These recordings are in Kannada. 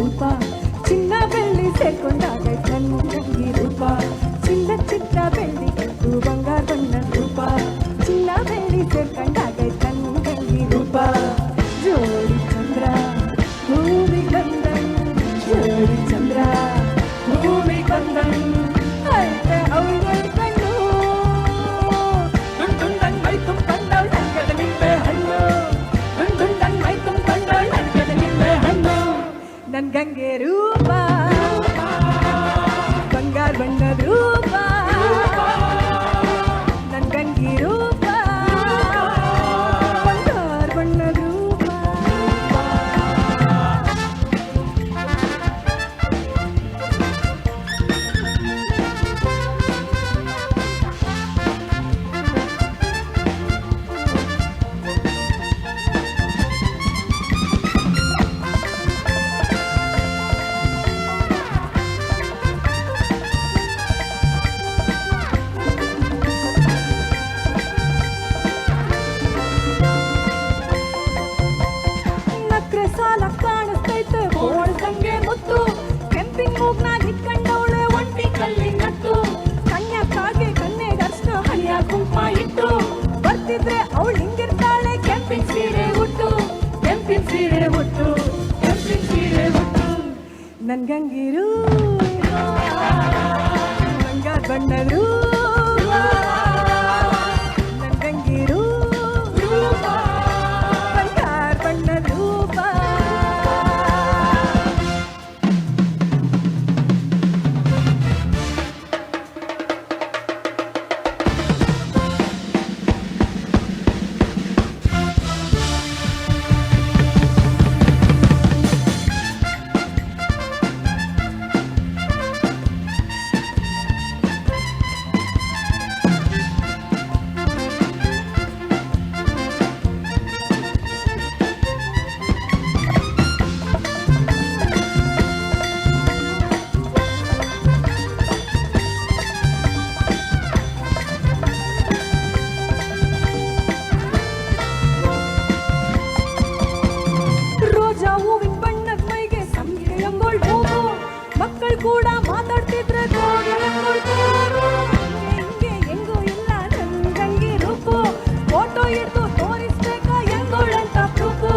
ರೂಪ ಚಿನ್ನ ಬೆಳ್ಳಿ ಸೇರ್ಕೊಂಡಾಗ ನನ್ನ ತಂಗಿ ರೂಪ ಚಿನ್ನ ಚಿತ್ರ ಬೆಳ್ಳಿ ಕಟ್ಟು ಬಂಗಾರ ಬಣ್ಣದ ರೂಪ ಚಿನ್ನ ಬೆಳ್ಳಿ ಸೇರ್ಕೊಂಡಾಗ ನನ್ನ ತಂಗಿ ರೂಪ ಜೋಡಿ ಚಂದ್ರ ಭೂಮಿ ಕಂದನ್ ಜೋಡಿ ಚಂದ್ರ ಭೂಮಿ ಕಂದನ್ ಐತೆ ಅವಳ ಕಣ್ಣು ತುಂಡುಂಡನ್ ಮೈ ತುಂಬ್ಕೊಂಡವಳು ನನ್ಗದ ನಿಂಬೆ ಹಣ್ಣು ತುಂಡುಂಡನ್ ಮೈ ತುಂಬ್ಕೊಂಡವಳು ನನ್ಗದ ನಿಂಬೆ ಹಣ್ಣು ನನ್ ಗಂಗೆ ರೂಪ ಬಂಗಾರ ಬಣ್ಣದ ರೂಪ ನನ್ ಗಂಗಿ ರೂಪ ಬಂಗಾರ ಬಣ್ಣದ ರೂಪ ನಕ್ರೆ ಸಾಲ ಕಾಣಿಸ್ತೈತೆ ಓಡ್ದಂಗೆ ಮುತ್ತು ಕೆಂಪಿಂಗ್ ಮೂಗ್ನಾಗ ಇಟ್ಕೊಂಡವಳೆ ಒಂಟಿ ಕಲ್ಲಿ ನಟ್ಟು ಕನ್ಯಾಕಾಗೆ ಕನ್ನೆಗಷ್ಟು ಹನಿಯ ಕುಂಕುಮ ಇಟ್ಟು ಬರ್ತಿದ್ರೆ ಅವಳು ಹಿಂಗಿರ್ತಾಳೆ ಕೆಂಪಿನ ಸೀರೆ ಉಟ್ಟು ಕೆಂಪಿನ ಸೀರೆ ಉಟ್ಟು ಕೆಂಪಿನ ಸೀರೆ ಉಟ್ಟು ನನ್ ಗಂಗಿರು ಬಂಗಾರ ಬಣ್ಣದ ರೂಪ ನನ್ ಗಂಗಿರು ಬಂಗಾರ ಬಣ್ಣದ ರೂಪ ರೋಜಾ ಹೂವಿನ ಬಣ್ಣದ ಮೈಗೆ ಸಂಖ್ಯೆ ಎಂಗೋಳ್ ಹೂವು ಮಕ್ಕಳು ಕೂಡ ಮಾತಾಡ್ತಿದ್ರೆ ಹೆಂಗೆ ಹೆಂಗೂ ಇಲ್ಲ ನನ್ ಗಂಗಿ ರೂಪು ಫೋಟೋ ಹಿಡ್ದು ತೋರಿಸ್ಬೇಕ ಹೆಂಗೋಳಂತ ಪ್ರೂಫು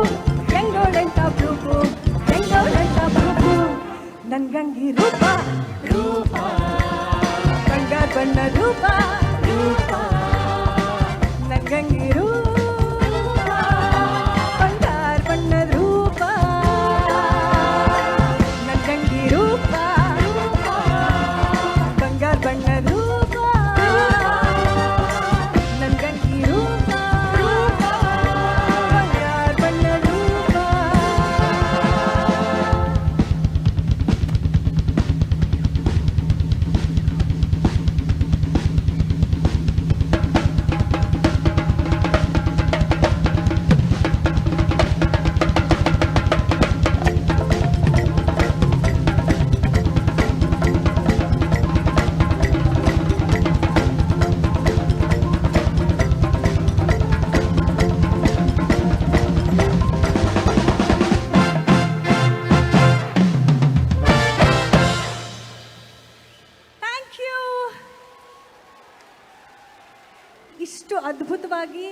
ಹೆಂಗೋಳಂತ ಪ್ರೂಫು ಹೆಂಗೋಳಂತ ಪ್ರೂಫು ನನ್ ಗಂಗಿ ರೂಪ ರೂಪ ಬಂಗಾರ ಬಣ್ಣದ ರೂಪ ರೂಪ ನನ್ ಗಂಗಿ ರೂಪ ಬಂಗಾರ ಬಣ್ಣದ ರೂಪ ನನ್ ಗಂಗಿ ರೂಪ ಬಂಗಾರ ಬಣ್ಣದ ರೂಪ ನನ್ ಗಂಗಿ ರೂಪ ಬಂಗಾರ ಬಣ್ಣದ ರೂಪ ಥ್ಯಾಂಕ್ ಯು. ಇಷ್ಟು ಅದ್ಭುತವಾಗಿ